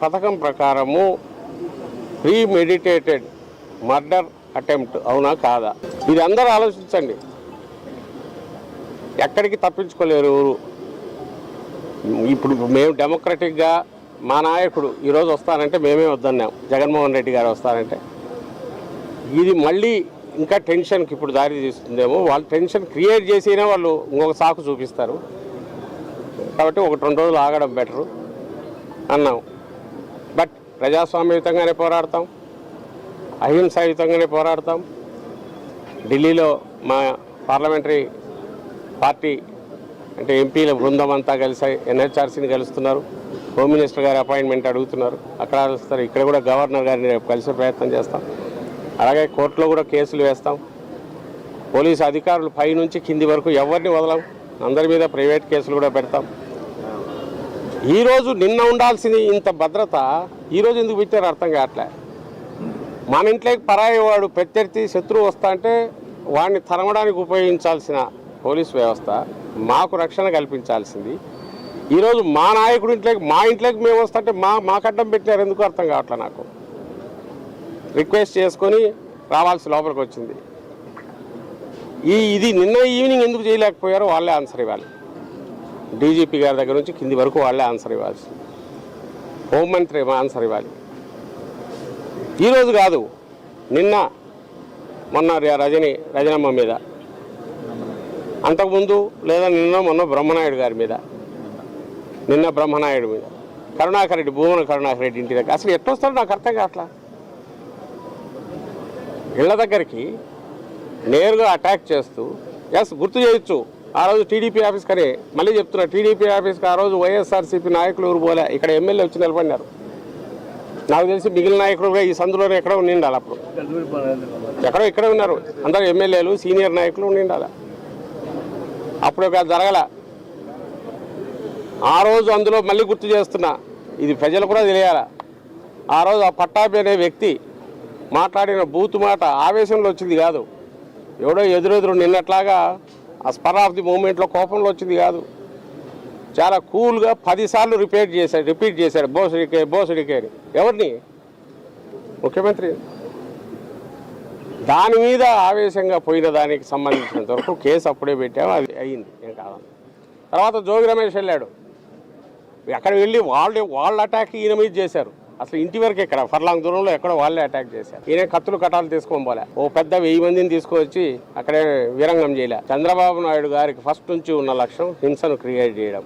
పథకం ప్రకారము premeditated murder attempt అవునా కాదా? ఇది అందరూ ఆలోచించండి. ఎక్కడికి తప్పించుకోలేరు. ఇప్పుడు మేము డెమోక్రటిక్గా మా నాయకుడు ఈరోజు వస్తానంటే మేమే వద్దన్నాం. జగన్మోహన్ రెడ్డి గారు వస్తారంటే ఇది మళ్ళీ ఇంకా టెన్షన్కి ఇప్పుడు దారి తీస్తుందేమో. వాళ్ళు టెన్షన్ క్రియేట్ చేసినా వాళ్ళు ఇంకొక సాకు చూపిస్తారు. కాబట్టి 1-2 రోజులు ఆగడం బెటరు అన్నాం. బట్ ప్రజాస్వామ్యయుతంగానే పోరాడతాం, అహింసాయుతంగానే పోరాడతాం. ఢిల్లీలో మా పార్లమెంటరీ పార్టీ అంటే ఎంపీల బృందం అంతా కలిసి ఎన్హెచ్ఆర్సీని కలుస్తున్నారు. హోమ్ మినిస్టర్ గారి అపాయింట్మెంట్ అడుగుతున్నారు. అక్కడ కలుస్తారు. ఇక్కడ కూడా గవర్నర్ గారిని రేపు కలిసే ప్రయత్నం చేస్తాం. అలాగే కోర్టులో కూడా కేసులు వేస్తాం. పోలీసు అధికారులు పై నుంచి కింది వరకు ఎవరిని వదలం. అందరి మీద ప్రైవేట్ కేసులు కూడా పెడతాం. ఈరోజు నిన్న ఉండాల్సింది ఇంత భద్రత ఈరోజు ఎందుకు పెట్టారు అర్థం కావట్లే. మన ఇంట్లోకి పరాయి వాడు ప్రత్యర్థి శత్రువు వస్తా అంటే వాడిని తరమడానికి ఉపయోగించాల్సిన పోలీసు వ్యవస్థ మాకు రక్షణ కల్పించాల్సింది ఈరోజు మా నాయకుడి ఇంట్లోకి మా ఇంట్లోకి మేము వస్తుంటే మా కడ్డం పెట్టారు ఎందుకు అర్థం కావట్లే. నాకు రిక్వెస్ట్ చేసుకొని రావాల్సి లోపలికి వచ్చింది. ఇది నిన్న ఈవినింగ్ ఎందుకు చేయలేకపోయారో వాళ్ళే ఆన్సర్ ఇవ్వాలి. డీజీపీ గారి దగ్గర నుంచి కింది వరకు వాళ్ళే ఆన్సర్ ఇవ్వాల్సి, హోంమంత్రి ఆన్సర్ ఇవ్వాలి. ఈరోజు కాదు, నిన్న మొన్న రజనమ్మ మీద, అంతకుముందు లేదా మొన్న బ్రహ్మనాయుడు గారి మీద, నిన్న బ్రహ్మనాయుడు మీద, కరుణాకర్ రెడ్డి, భూమన కరుణాకర్ రెడ్డి ఇంటి దగ్గర అసలు ఎట్టొస్తారో నాకు అర్థం కావట్లా. ఇళ్ల దగ్గరికి నేరుగా అటాక్ చేస్తూ గుర్తు చేయొచ్చు. ఆ రోజు టీడీపీ ఆఫీస్ కనే మళ్ళీ చెప్తున్నా, టీడీపీ ఆఫీస్కి ఆ రోజు వైఎస్ఆర్సీపీ నాయకులు ఎవరు పోలే. ఇక్కడ ఎమ్మెల్యే వచ్చి నిలబడినారు. నాకు తెలిసి మిగిలిన నాయకులు కూడా ఈ సందులోనే ఎక్కడో ఉండాలి. అప్పుడు ఇక్కడే ఉన్నారు. అందరూ ఎమ్మెల్యేలు సీనియర్ నాయకులు ఉండాలి. అప్పుడు జరగల. ఆ రోజు అందులో మళ్ళీ గుర్తు చేస్తున్నా, ఇది ప్రజలు కూడా తెలియాల. ఆ రోజు ఆ పట్టాభి అనే వ్యక్తి మాట్లాడిన బూతు మాట ఆవేశంలో వచ్చింది కాదు. ఎవడో ఎదురెదురు నిన్నట్లాగా ఆ స్పర్ ఆఫ్ ది మూమెంట్లో కోపంలో వచ్చింది కాదు. చాలా కూల్గా 10 సార్లు రిపీట్ చేశాడు బోసుడికే అని. ఎవరిని? ముఖ్యమంత్రి. దాని మీద ఆవేశంగా పోయిన దానికి సంబంధించినంత వరకు కేసు అప్పుడే పెట్టాము. అది అయ్యింది, ఏం కావాలి. తర్వాత జోగి రమేష్ వెళ్ళాడు. అక్కడ వెళ్ళి వాళ్ళ అటాక్ ఈయన మీద చేశారు. అసలు ఇంటి వరకు ఎక్కడ ఫర్లాంగ్ దూరంలో ఎక్కడో వాళ్ళే అటాక్ చేశారు. ఈయన కత్తులు కటాలు తీసుకోని పోలే. ఓ పెద్ద 1000 మందిని తీసుకొచ్చి అక్కడే వీరంగం చేయలే. చంద్రబాబు నాయుడు గారికి ఫస్ట్ నుంచి ఉన్న లక్ష్యం హింసను క్రియేట్ చేయడం.